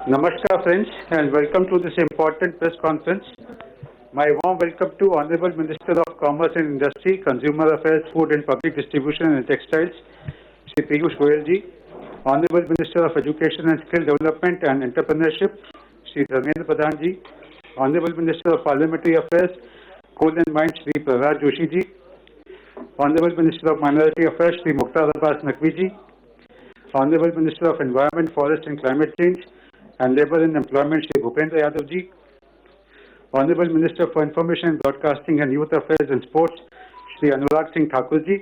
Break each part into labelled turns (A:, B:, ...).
A: Namaskar friends and welcome to this important press conference. My warm welcome to Honorable Minister of Commerce and Industry, Consumer Affairs, Food and Public Distribution and Textiles, Shri Piyush Goyal ji, Honorable Minister of Education and Skill Development and Entrepreneurship, Shri Dharmendra Pradhan ji, Honorable Minister of Parliamentary Affairs, Coal and Mines, Shri Prahlad Joshi ji, Honorable Minister of Minority Affairs, Shri Mukhtar Abbas Naqvi ji, Honorable Minister of Environment, Forest and Climate Change and Labour and Employment, Shri Bhupendra Yadav ji, Honorable Minister for Information and Broadcasting and Youth Affairs and Sports, Shri Anurag Singh Thakur ji,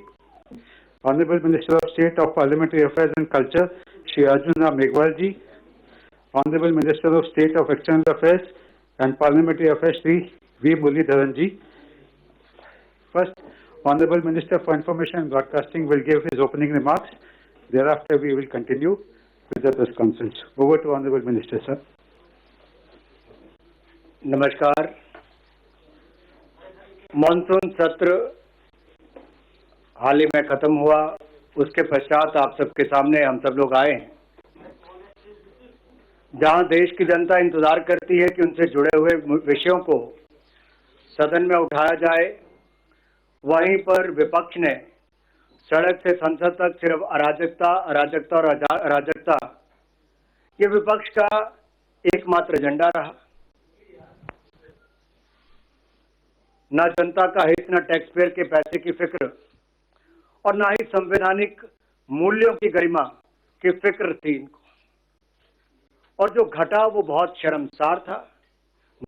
A: Honorable Minister of State of Parliamentary Affairs and Culture, Shri Arjun Ram Meghwal ji, Honorable Minister of State of External Affairs and Parliamentary Affairs, Shri V. Muralidharan ji. First, Honorable Minister for Information and Broadcasting will give his opening remarks. Thereafter, we will continue with the press conference. Over to Honorable Minister, sir.
B: नमस्कार। Monsoon सत्र हाल ही में खत्म हुआ, उसके पश्चात आप सबके सामने हम सब लोग आए हैं, जहां देश की जनता इंतजार करती है कि उनसे जुड़े हुए विषयों को सदन में उठाया जाए। वहीं पर विपक्ष ने सड़क से संसद तक सिर्फ अराजकता अराजकता और अराजकता, ये विपक्ष का एकमात्र एजेंडा रहा। न जनता का हित, न टैक्स पेयर के पैसे की फिक्र और न ही संवैधानिक मूल्यों की गरिमा की फिक्र थी इनको। और जो घटा वो बहुत शर्मसार था,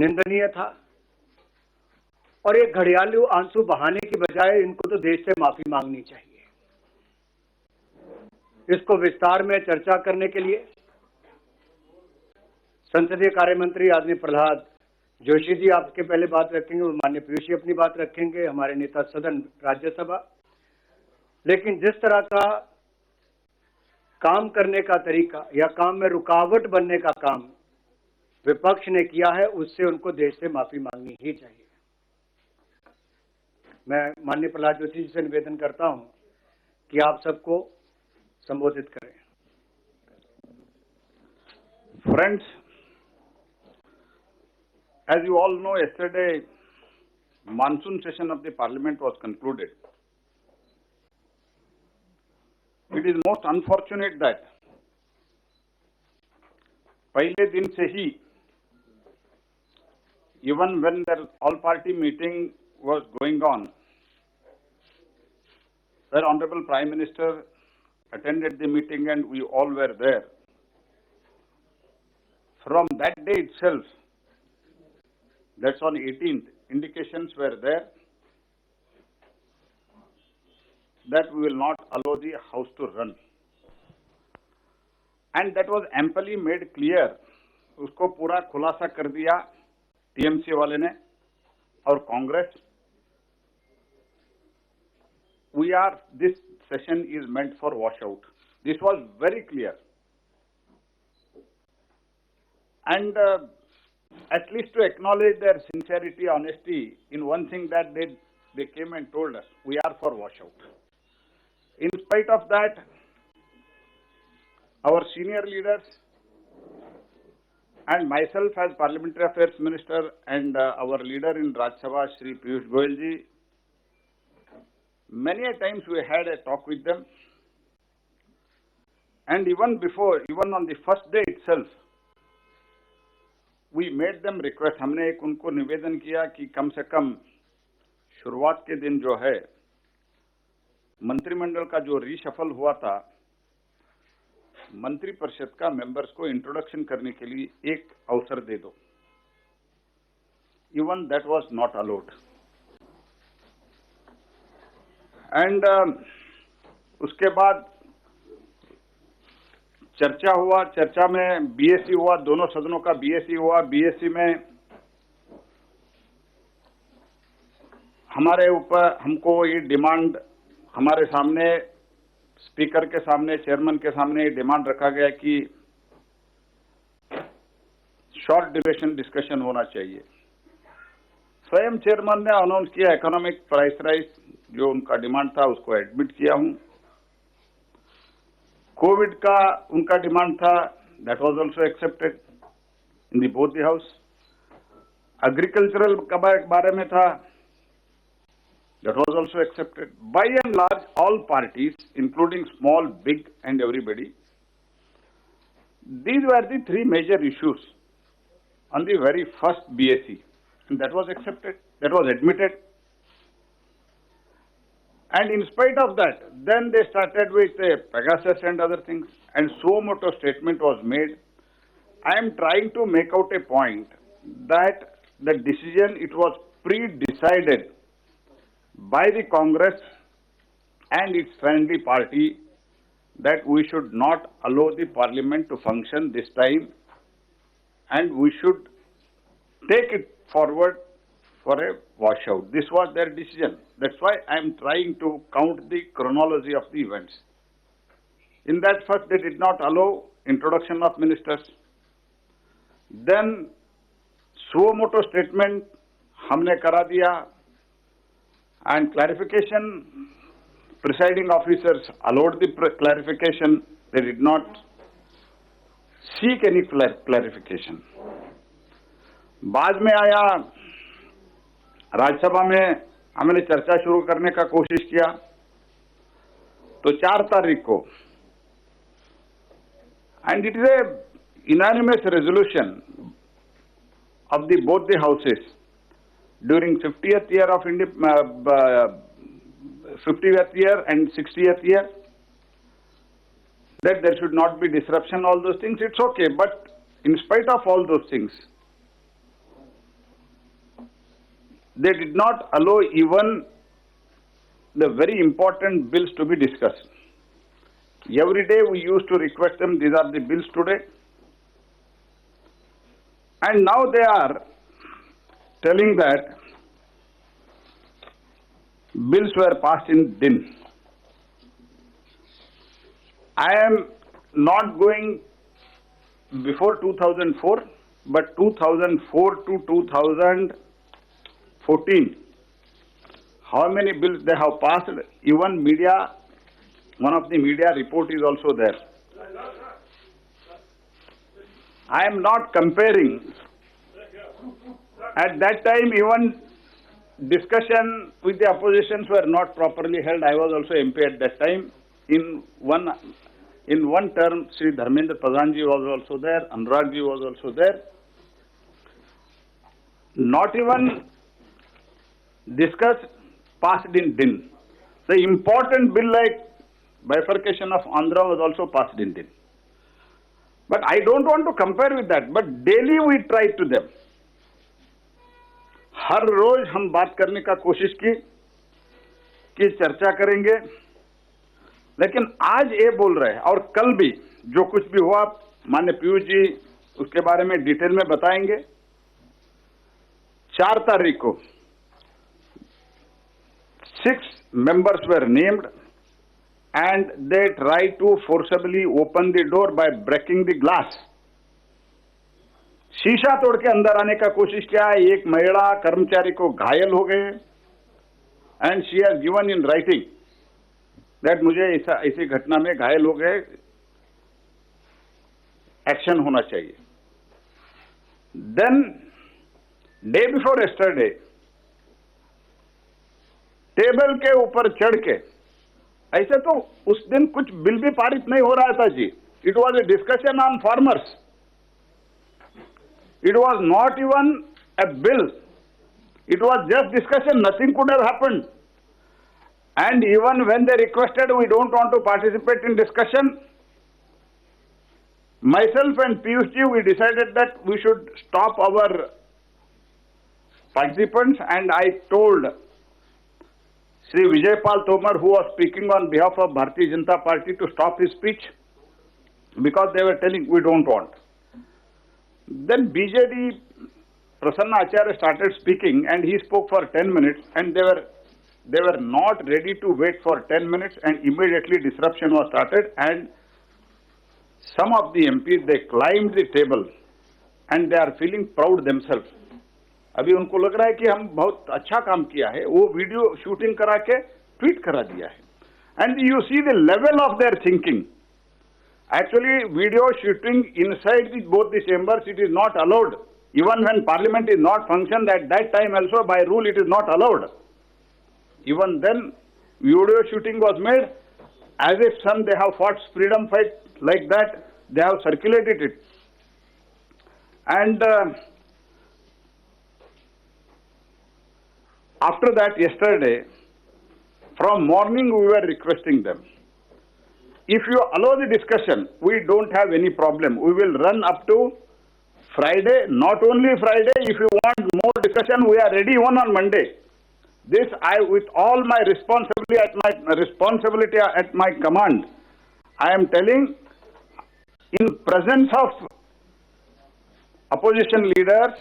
B: निंदनीय था। और ये घड़ियालू आंसू बहाने की बजाय इनको तो देश से माफी मांगनी चाहिए। इसको विस्तार में चर्चा करने के लिए संसदीय कार्य मंत्री आदरणीय प्रहलाद जोशी जी आपके पहले बात रखेंगे, माननीय पीयूष जी अपनी बात रखेंगे, हमारे नेता सदन राज्यसभा। लेकिन जिस तरह का काम करने का तरीका या काम में रुकावट बनने का काम विपक्ष ने किया है, उससे उनको देश से माफी मांगनी ही चाहिए। मैं माननीय प्रहलाद जोशी जी से निवेदन करता हूं कि आप सबको संबोधित करें।
C: Friends, as you all know, yesterday monsoon session of the parliament was concluded. It is most unfortunate that पहले दिन से ही, even when the all party meeting was going on, where Honorable Prime Minister attended the meeting and we all were there, from that day itself, that's on 18th, indications were there that we will not allow the house to run. And that was amply made clear. उसको पूरा खुलासा कर दिया TMC वाले ने और Congress. This session is meant for washout. This was very clear. And at least to acknowledge their sincerity, honesty in one thing, that they came and told us, we are for washout. In spite of that, our senior leaders and myself as Parliamentary Affairs Minister and our leader in Rajya Sabha, Shri Piyush Goyal ji, many a times we had a talk with them. And even on the first day itself, we made them request, हमने एक उनको निवेदन किया कि कम से कम शुरुआत के दिन जो है मंत्रिमंडल का जो रीशफल हुआ था, मंत्री परिषद का मेंबर्स को इंट्रोडक्शन करने के लिए एक अवसर दे दो। Even that was not allowed. And उसके बाद चर्चा हुआ, चर्चा में बीएससी हुआ, दोनों सदनों का बीएससी हुआ। बीएससी में हमारे ऊपर हमको ये डिमांड, हमारे सामने स्पीकर के सामने, चेयरमैन के सामने ये डिमांड रखा गया कि शॉर्ट ड्यूरेशन डिस्कशन होना चाहिए। स्वयं चेयरमैन ने अनाउंस किया इकोनॉमिक प्राइस राइज, जो उनका डिमांड था उसको एडमिट किया हूं। कोविड का उनका डिमांड था, that was also accepted. in the both the house. Agricultural का बारे में था, that was also accepted. By and large, all parties, including small, big, and everybody, these were the three major issues on the very first BAC, and that was accepted, that was admitted. And in spite of that, then they started with Pegasus and other things, and suo moto statement was made. I am trying to make out a point that the decision, it was pre-decided by the Congress and its friendly party that we should not allow the parliament to function this time, and we should take it forward for a washout. This was their decision. That's why I am trying to count the chronology of the events. In that, first they did not allow introduction of ministers. Then suo moto statement हमने करा दिया, and clarification, presiding officers allowed the clarification. They did not seek any clarification. बाद में आया, राज्यसभा में हमने चर्चा शुरू करने का कोशिश किया, तो 4 तारीख को, and it is a unanimous resolution of the both the houses during 50th year of 50th year and 60th year that there should not be disruption, all those things. It's okay, but in spite of all those things, they did not allow even the very important bills to be discussed. Every day we used to request them, these are the bills today. And now they are telling that bills were passed in din. I am not going before 2004, but 2004 to 2014, how many bills they have passed, even media, one of the media report is also there. I am not comparing. At that time, even discussion with the oppositions were not properly held. I was also MP at that time. In one term, Sri Dharmendra Pradhan ji was also there, Anurag ji was also there. Not even discussed, passed in din. The important bill like bifurcation of Andhra was also passed in din. But I don't want to compare with that, but daily we try to them. हर रोज हम बात करने का कोशिश की कि चर्चा करेंगे, लेकिन आज ये बोल रहे हैं, और कल भी जो कुछ भी हुआ माननीय पीयूष जी उसके बारे में डिटेल में बताएंगे। 4 तारीख को 6 members were named and they tried to forcibly open the door by breaking the glass. शीशा तोड़ के अंदर आने का कोशिश किया। एक महिला कर्मचारी को घायल हो गए, and she has given in writing that मुझे ऐसी घटना में घायल हो गए, एक्शन होना चाहिए। Then day before yesterday table के ऊपर चढ़ के, ऐसे तो उस दिन कुछ बिल भी पारित नहीं हो रहा था जी। It was a discussion on farmers. It was not even a bill. It was just discussion. Nothing could have happened. And even when they requested, we don't want to participate in discussion, myself and Piyush ji, we decided that we should stop our participants, and I told Sri Vijay Pal Tomar, who was speaking on behalf of Bharatiya Janata Party, to stop his speech because they were telling we don't want. Then BJD Prasanna Acharya started speaking, and he spoke for 10 minutes, and they were not ready to wait for 10 minutes, and immediately disruption was started, and some of the MPs, they climbed the table and they are feeling proud themselves. अभी उनको लग रहा है कि हम बहुत अच्छा काम किया है, वो वीडियो शूटिंग करा के ट्वीट करा दिया है. And you see the level of their thinking. Actually, video shooting inside both the chambers, it is not allowed. Even when Parliament is not functioned, at that time also by rule it is not allowed. Even then, video shooting was made as if some they have fought freedom fight like that. They have circulated it. And after that, yesterday, from morning we were requesting them. If you allow the discussion, we don't have any problem. We will run up to Friday, not only Friday, if you want more discussion, we are ready even on Monday. This with all my responsibility at my command, I am telling, in presence of opposition leaders,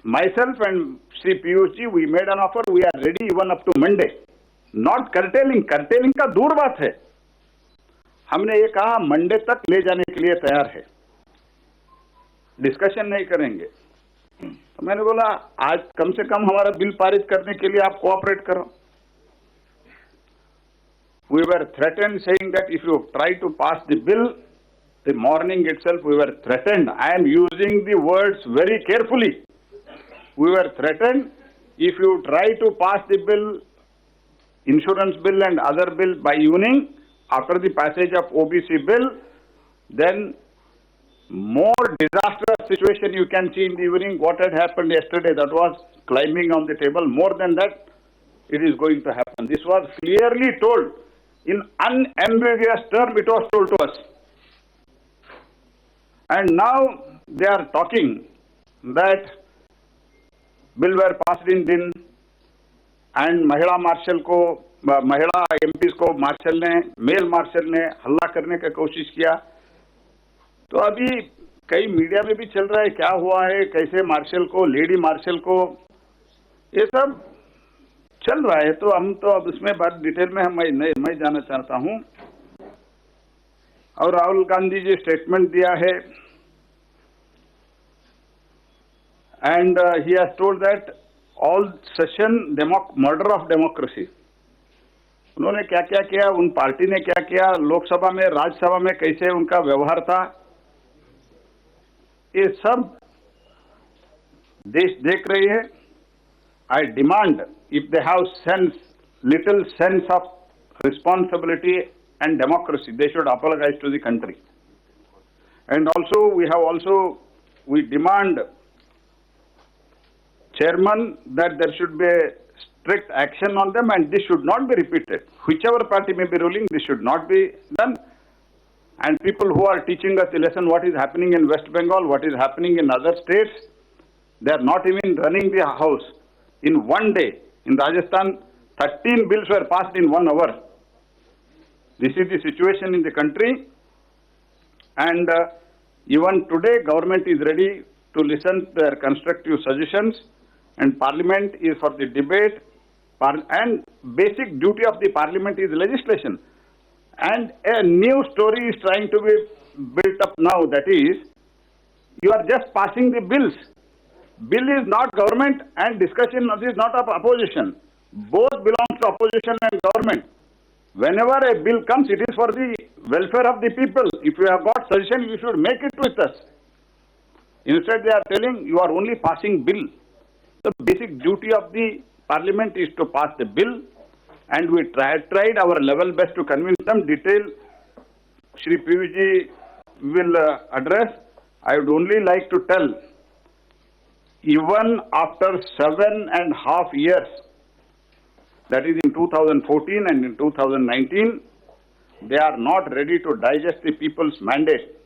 C: myself and Shri Piyush ji, we made an offer, we are ready even up to Monday. Not curtailing का दूर बात है. हमने ये कहा Monday तक ले जाने के लिए तैयार है, डिस्कशन नहीं करेंगे. तो मैंने बोला आज कम से कम हमारा बिल पारित करने के लिए आप कोऑपरेट करो. We were threatened saying that if you try to pass the bill, the morning itself we were threatened. I am using the words very carefully. We were threatened, if you try to pass the bill, insurance bill and other bill by evening, after the passage of OBC bill, then more disastrous situation you can see in the evening. What had happened yesterday, that was climbing on the table. More than that, it is going to happen. This was clearly told. In unambiguous term, it was told to us. And now they are talking that bill were passed in दिन and महिला martial को, महिला MPs को martial ने, mail martial ने हल्ला करने का कोशिश किया. तो अभी कई मीडिया में भी चल रहा है क्या हुआ है, कैसे मार्शल को, लेडी मार्शल को, ये सब चल रहा है. तो हम तो अब उसमें बात डिटेल में मैं जाना चाहता हूं. और राहुल गांधी जी स्टेटमेंट दिया है and he has told that all session murder of democracy. उन्होंने क्या क्या किया, उन पार्टी ने क्या किया, लोकसभा में, राज्यसभा में कैसे उनका व्यवहार था, ये सब देश देख रही है. I demand if they have little sense of responsibility and democracy, they should apologize to the country. And also we demand chairman that there should be strict action on them and this should not be repeated. Whichever party may be ruling, this should not be done. And people who are teaching us a lesson what is happening in West Bengal, what is happening in other states, they are not even running the house. In one day, in Rajasthan, 13 bills were passed in 1 hour. This is the situation in the country. And even today, government is ready to listen to their constructive suggestions. And Parliament is for the debate, and basic duty of the Parliament is legislation. And a new story is trying to be built up now, that is, you are just passing the bills. Bill is not government and discussion is not of opposition. Both belong to opposition and government. Whenever a bill comes, it is for the welfare of the people. If you have got suggestion, you should make it with us. Instead, they are telling you are only passing bill. The basic duty of the Parliament is to pass the bill, and we tried our level best to convince them. Detail Shri Piyush ji will address. I would only like to tell, even after 7.5 years, that is in 2014 and in 2019, they are not ready to digest the people's mandate.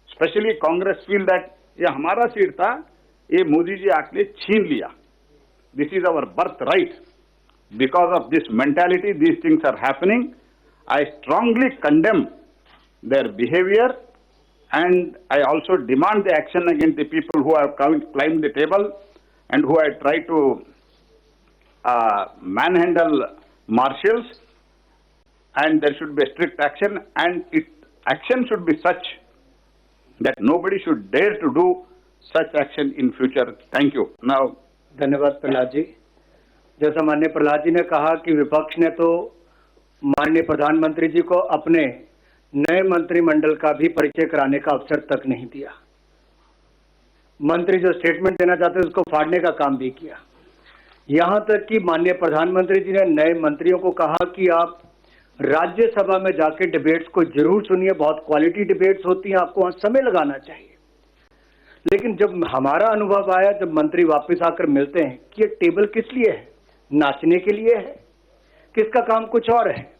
C: Especially Congress feel that ये हमारा seat था, ये मोदी जी आके छीन लिया. This is our birthright. Because of this mentality, these things are happening. I strongly condemn their behavior, and I also demand the action against the people who have climbed the table and who have tried to manhandle marshals, and there should be strict action, and action should be such that nobody should dare to do such action in future. Thank you. Now,
B: धन्यवाद प्रहलाद जी. जैसा माननीय प्रहलाद जी ने कहा कि विपक्ष ने तो माननीय प्रधानमंत्री जी को अपने नए मंत्रिमंडल का भी परिचय कराने का अवसर तक नहीं दिया। मंत्री जो स्टेटमेंट देना चाहते थे उसको फाड़ने का काम भी किया। यहां तक कि माननीय प्रधानमंत्री जी ने नए मंत्रियों को कहा कि आप राज्यसभा में जाके डिबेट्स को जरूर सुनिए, बहुत क्वालिटी डिबेट्स होती हैं, आपको वहां समय लगाना चाहिए। लेकिन जब हमारा अनुभव आया, जब मंत्री वापस आकर मिलते हैं कि ये टेबल किस लिए है, नाचने के लिए है, किसका काम कुछ और है।